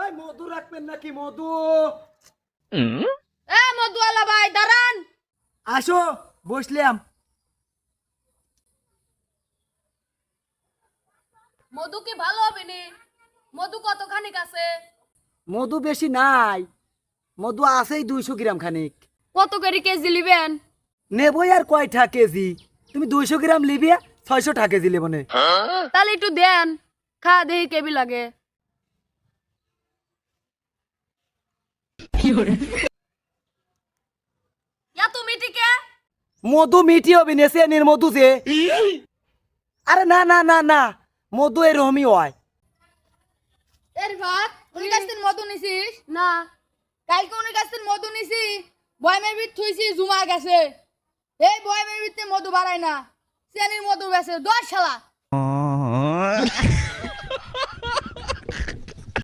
ভাই মধু রাখবেন নাকি মধু? এ মধুওয়ালা ভাই দাঁড়ান। আসো বসলাম। মধু কি ভালো হবে নি? মধু কতখানি আছে? মধু বেশি নাই, মধু আছেই 200 গ্রাম খানিক। কত করে কেজি লিবেন? নেবই আর কয়টা কেজি? তুমি 200 গ্রাম লিবে 600 টাকা কেজি লেবো নে। তাহলে একটু দেন, খা দেখি কেবি লাগে। ইয়া তুমি টিকে মধু মিঠি হবে না, চেনির মধু যে। আরে না না না না, মধু এরকমই হয়। এর ভাত উনি কাছ থেকে মধু নিছিস? না। কালকে উনি কাছ থেকে মধু নিছি, বয়মের ভিত থুইছি জুমা গেছে। এই বয়মের ভিতরে মধু বাড়ায় না, চেনির মধু বেছে 10 শালা।